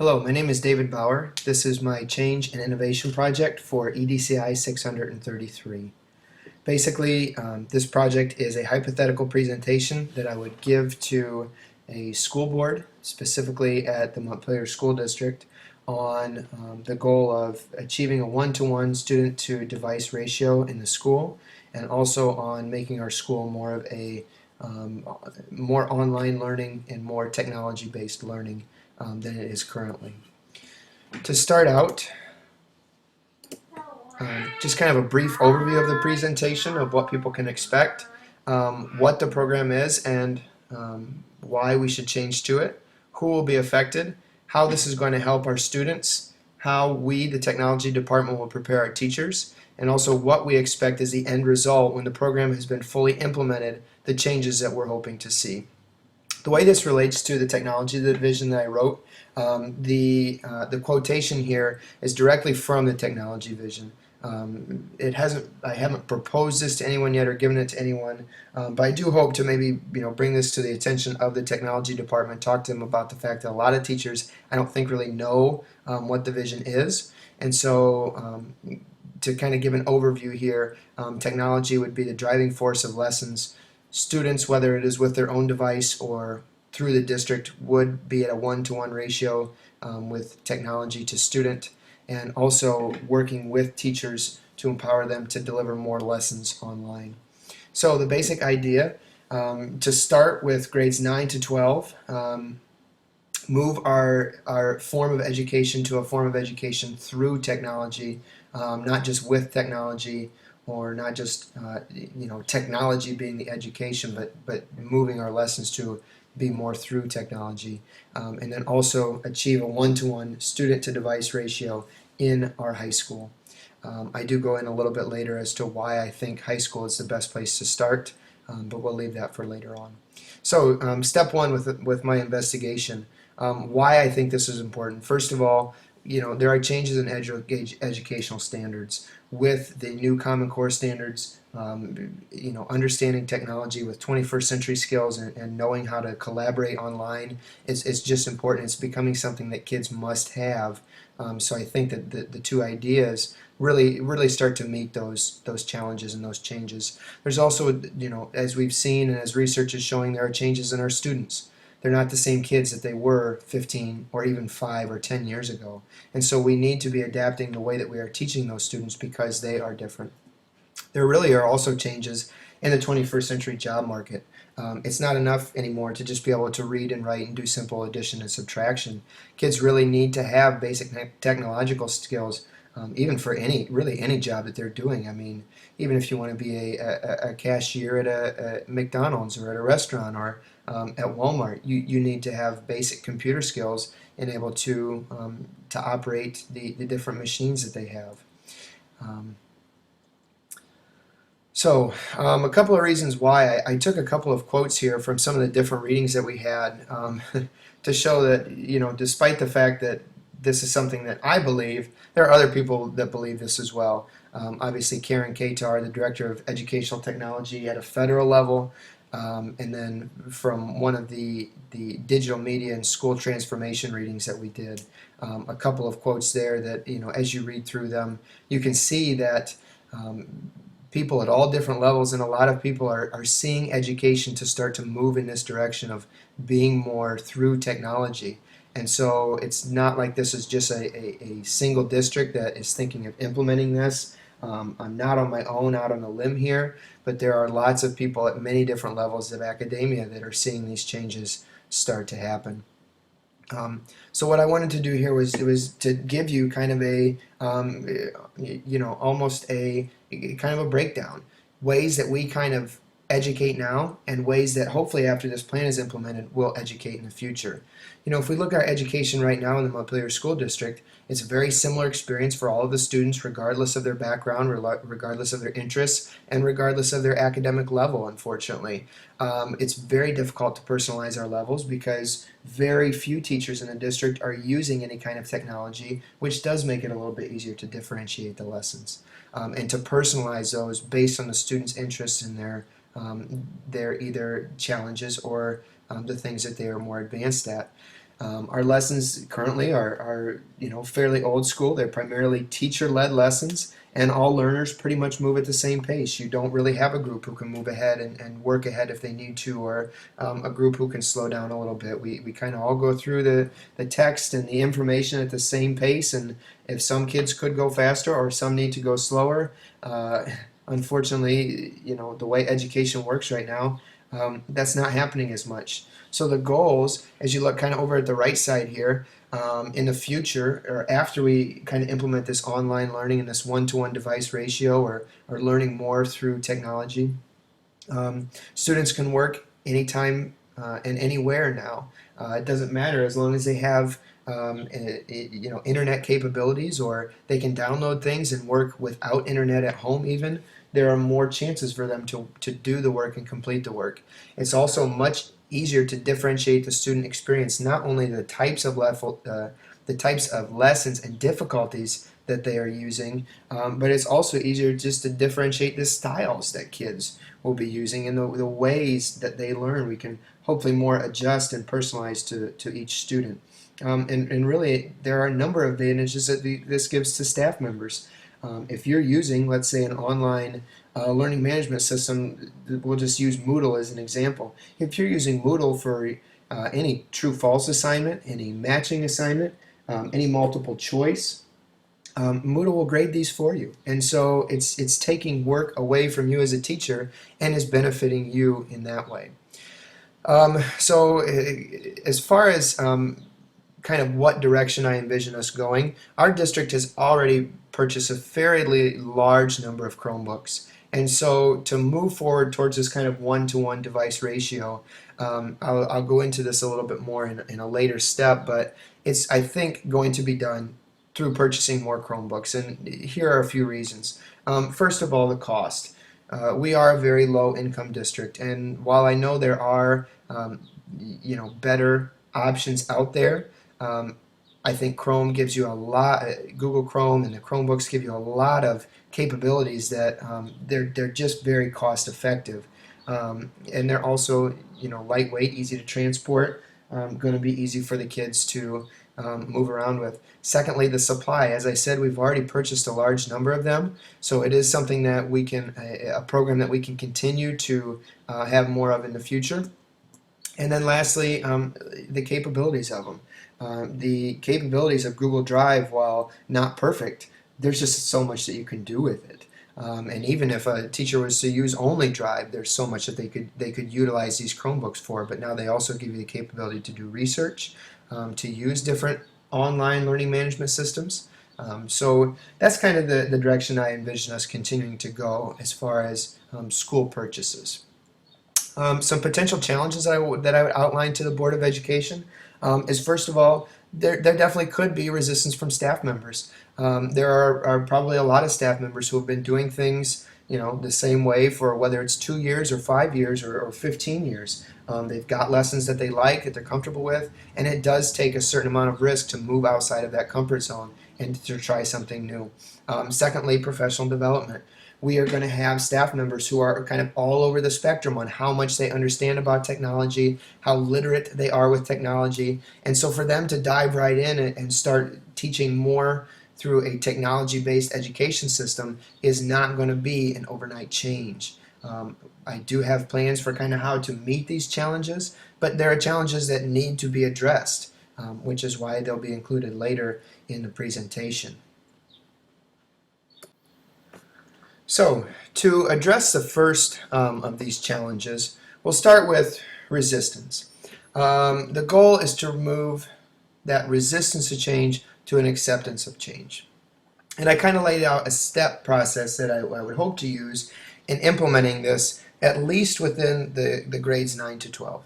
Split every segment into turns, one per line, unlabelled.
Hello, my name is David Bauer. This is my Change and Innovation project for EDCI 633. Basically, this project is a hypothetical presentation that I would give to a school board, specifically at the Montpelier School District, on the goal of achieving a one-to-one student-to-device ratio in the school, and also on making our school more of a more online learning and more technology-based learning than it is currently. To start out, just kind of a brief overview of the presentation of what people can expect, what the program is and why we should change to it, who will be affected, how this is going to help our students, how we, the technology department, will prepare our teachers, and also what we expect as the end result when the program has been fully implemented, the changes that we're hoping to see. The way this relates to the technology division that I wrote, the quotation here is directly from the technology vision. I haven't proposed this to anyone yet or given it to anyone, but I do hope to maybe bring this to the attention of the technology department, talk to them about the fact that a lot of teachers I don't think really know what the vision is, and so to kind of give an overview here, technology would be the driving force of lessons. Students, whether it is with their own device or through the district, would be at a one-to-one ratio with technology to student, and also working with teachers to empower them to deliver more lessons online. So the basic idea, to start with grades 9 to 12, move our form of education to a form of education through technology, not just with technology, or not just technology being the education, but moving our lessons to be more through technology, and then also achieve a one-to-one student-to-device ratio in our high school. I do go in a little bit later as to why I think high school is the best place to start, but we'll leave that for later on. So step one with my investigation, why I think this is important. First of all, there are changes in educational standards with the new Common Core standards. Understanding technology with 21st century skills and knowing how to collaborate online is just important. It's becoming something that kids must have. So I think that the two ideas really start to meet those challenges and those changes. There's also, as we've seen and as research is showing, there are changes in our students. They're not the same kids that they were 15 or even 5 or 10 years ago. And so we need to be adapting the way that we are teaching those students because they are different. There really are also changes in the 21st century job market. It's not enough anymore to just be able to read and write and do simple addition and subtraction. Kids really need to have basic technological skills, even for any job that they're doing. I mean, even if you want to be a cashier at a McDonald's or at a restaurant or at Walmart, you need to have basic computer skills and able to operate the different machines that they have. So a couple of reasons why I took a couple of quotes here from some of the different readings that we had to show that despite the fact that this is something that I believe, there are other people that believe this as well. Obviously Karen Katar, the Director of Educational Technology at a federal level, and then from one of the digital media and school transformation readings that we did, a couple of quotes there that as you read through them, you can see that people at all different levels and a lot of people are seeing education to start to move in this direction of being more through technology. And so it's not like this is just a single district that is thinking of implementing this. I'm not on my own out on a limb here, but there are lots of people at many different levels of academia that are seeing these changes start to happen. So what I wanted to do here was to give you kind of a almost a kind of a breakdown, ways that we kind of educate now and ways that hopefully after this plan is implemented we'll educate in the future. If we look at our education right now in the Montpelier School District, it's a very similar experience for all of the students regardless of their background, regardless of their interests, and regardless of their academic level, unfortunately. It's very difficult to personalize our levels because very few teachers in the district are using any kind of technology, which does make it a little bit easier to differentiate the lessons and to personalize those based on the students' interests and their either challenges or the things that they are more advanced at. Our lessons currently are fairly old school. They're primarily teacher-led lessons, and all learners pretty much move at the same pace. You don't really have a group who can move ahead and work ahead if they need to, or a group who can slow down a little bit. We kind of all go through the text and the information at the same pace, and if some kids could go faster or some need to go slower, unfortunately, the way education works right now, that's not happening as much. So the goals, as you look kind of over at the right side here, in the future or after we kind of implement this online learning and this one-to-one device ratio, or learning more through technology, students can work anytime and anywhere now. It doesn't matter as long as they have internet capabilities, or they can download things and work without internet at home even. There are more chances for them to do the work and complete the work. It's also much easier to differentiate the student experience, not only the types of lessons and difficulties that they are using, but it's also easier just to differentiate the styles that kids will be using and the ways that they learn. We can hopefully more adjust and personalize to each student. And really, there are a number of advantages that this gives to staff members. If you're using, let's say, an online learning management system, we'll just use Moodle as an example. If you're using Moodle for any true-false assignment, any matching assignment, any multiple choice, Moodle will grade these for you. And so it's taking work away from you as a teacher and is benefiting you in that way. So as far as kind of what direction I envision us going, our district has already purchased a fairly large number of Chromebooks. And so to move forward towards this kind of one-to-one device ratio, I'll go into this a little bit more in a later step, but it's, I think, going to be done through purchasing more Chromebooks. And here are a few reasons. First of all, the cost. We are a very low income district, and while I know there are better options out there, I think Chrome gives you a lot, Google Chrome and the Chromebooks give you a lot of capabilities that they're just very cost effective. And they're also lightweight, easy to transport, going to be easy for the kids to move around with. Secondly, the supply. As I said, we've already purchased a large number of them, so it is something that we can, a program that we can continue to have more of in the future. And then lastly, the capabilities of them. The capabilities of Google Drive, while not perfect, there's just so much that you can do with it. And even if a teacher was to use only Drive, there's so much that they could utilize these Chromebooks for. But now they also give you the capability to do research, to use different online learning management systems. So that's kind of the direction I envision us continuing to go as far as school purchases. Some potential challenges that I would outline to the Board of Education is, first of all, there definitely could be resistance from staff members. There are probably a lot of staff members who have been doing things the same way for whether it's 2 years or 5 years or 15 years. They've got lessons that they like, that they're comfortable with, and it does take a certain amount of risk to move outside of that comfort zone and to try something new. Secondly, professional development. We are going to have staff members who are kind of all over the spectrum on how much they understand about technology, how literate they are with technology, and so for them to dive right in and start teaching more through a technology-based education system is not going to be an overnight change. I do have plans for kind of how to meet these challenges, but there are challenges that need to be addressed, which is why they'll be included later in the presentation. So, to address the first of these challenges, we'll start with resistance. The goal is to remove that resistance to change to an acceptance of change. And I kind of laid out a step process that I would hope to use in implementing this, at least within the grades 9 to 12.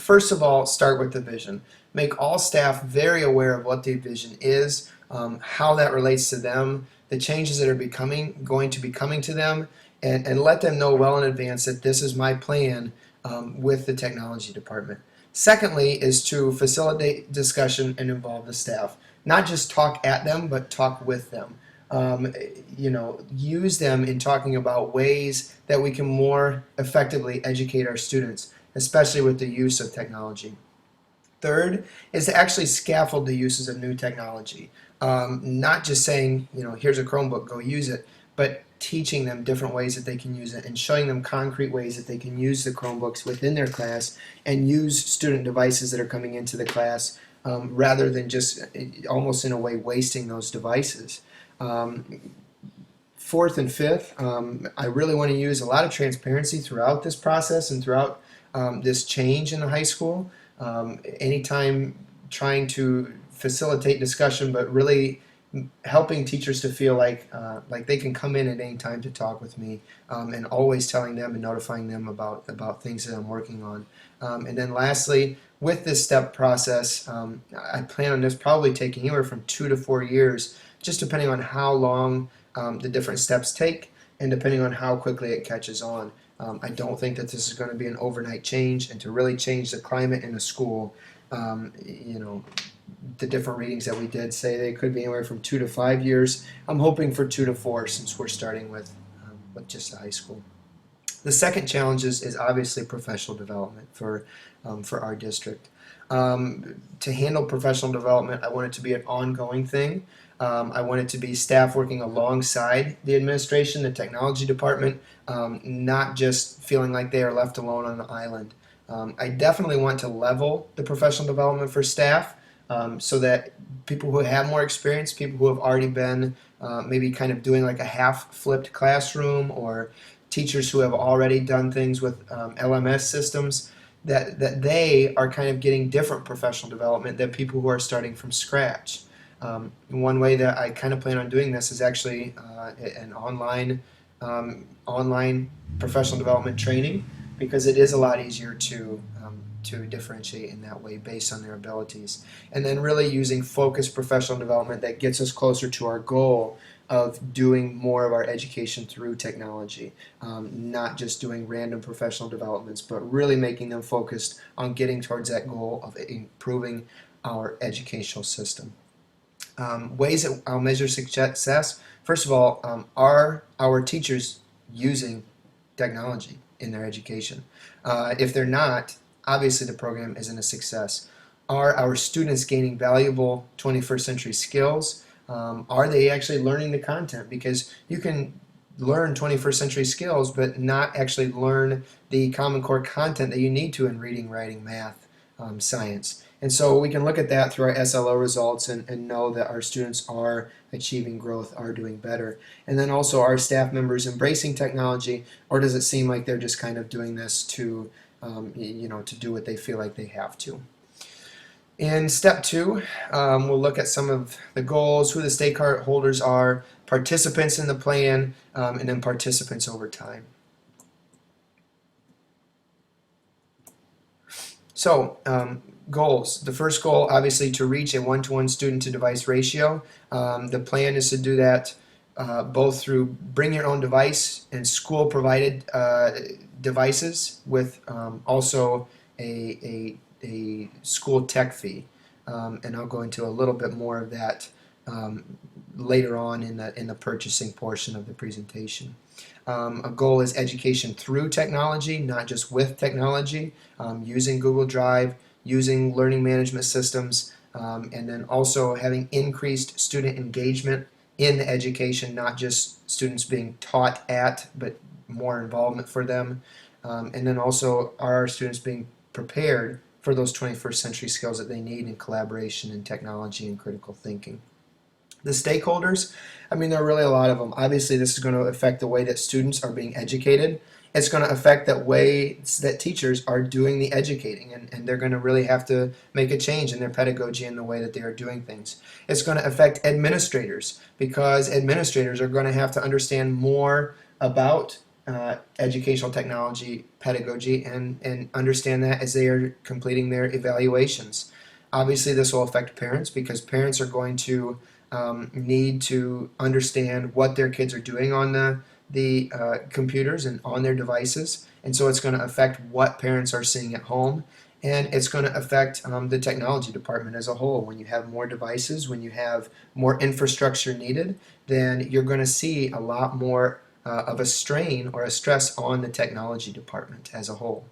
First of all, start with the vision. Make all staff very aware of what the vision is, how that relates to them, the changes that are going to be coming to them, and let them know well in advance that this is my plan with the technology department. Secondly is to facilitate discussion and involve the staff. Not just talk at them, but talk with them. Use them in talking about ways that we can more effectively educate our students, especially with the use of technology. Third is to actually scaffold the uses of new technology. Not just saying, here's a Chromebook, go use it, but teaching them different ways that they can use it and showing them concrete ways that they can use the Chromebooks within their class and use student devices that are coming into the class rather than just almost in a way wasting those devices. Fourth and fifth, I really want to use a lot of transparency throughout this process and throughout this change in the high school. Anytime trying to facilitate discussion, but really helping teachers to feel like they can come in at any time to talk with me, and always telling them and notifying them about things that I'm working on. And then lastly, with this step process, I plan on this probably taking anywhere from 2 to 4 years, just depending on how long the different steps take and depending on how quickly it catches on. I don't think that this is going to be an overnight change, and to really change the climate in a school, the different readings that we did say they could be anywhere from 2 to 5 years. I'm hoping for 2 to 4 since we're starting with just the high school. The second challenge is obviously professional development for our district. To handle professional development, I want it to be an ongoing thing. I want it to be staff working alongside the administration, the technology department, not just feeling like they are left alone on an island. I definitely want to level the professional development for staff so that people who have more experience, people who have already been maybe kind of doing like a half-flipped classroom, or teachers who have already done things with LMS systems, that they are kind of getting different professional development than people who are starting from scratch. One way that I kind of plan on doing this is actually an online professional development training, because it is a lot easier to differentiate in that way based on their abilities. And then really using focused professional development that gets us closer to our goal of doing more of our education through technology, not just doing random professional developments, but really making them focused on getting towards that goal of improving our educational system. Ways that I'll measure success. First of all, are our teachers using technology in their education? If they're not, obviously the program isn't a success. Are our students gaining valuable 21st century skills? Are they actually learning the content? Because you can learn 21st century skills but not actually learn the Common Core content that you need to in reading, writing, math, science. And so we can look at that through our SLO results and know that our students are achieving growth, are doing better. And then also, are staff members embracing technology, or does it seem like they're just kind of doing this to do what they feel like they have to? In step 2, we'll look at some of the goals, who the stakeholders are, participants in the plan, and then participants over time. So, goals. The first goal, obviously, to reach a 1-to-1 student-to-device ratio. The plan is to do that both through bring your own device and school-provided devices, with also a school tech fee. And I'll go into a little bit more of that later on in the purchasing portion of the presentation. A goal is education through technology, not just with technology, using Google Drive, using learning management systems, and then also having increased student engagement in the education, not just students being taught at, but more involvement for them. And then also, are our students being prepared for those 21st century skills that they need in collaboration and technology and critical thinking? The stakeholders, there are really a lot of them. Obviously, this is going to affect the way that students are being educated. It's going to affect that way that teachers are doing the educating, and they're going to really have to make a change in their pedagogy and the way that they are doing things. It's going to affect administrators, because administrators are going to have to understand more about educational technology pedagogy and understand that as they are completing their evaluations. Obviously, this will affect parents, because parents are going to need to understand what their kids are doing on the computers and on their devices, and so it's going to affect what parents are seeing at home, and it's going to affect the technology department as a whole. When you have more devices, when you have more infrastructure needed, then you're going to see a lot more of a strain or a stress on the technology department as a whole.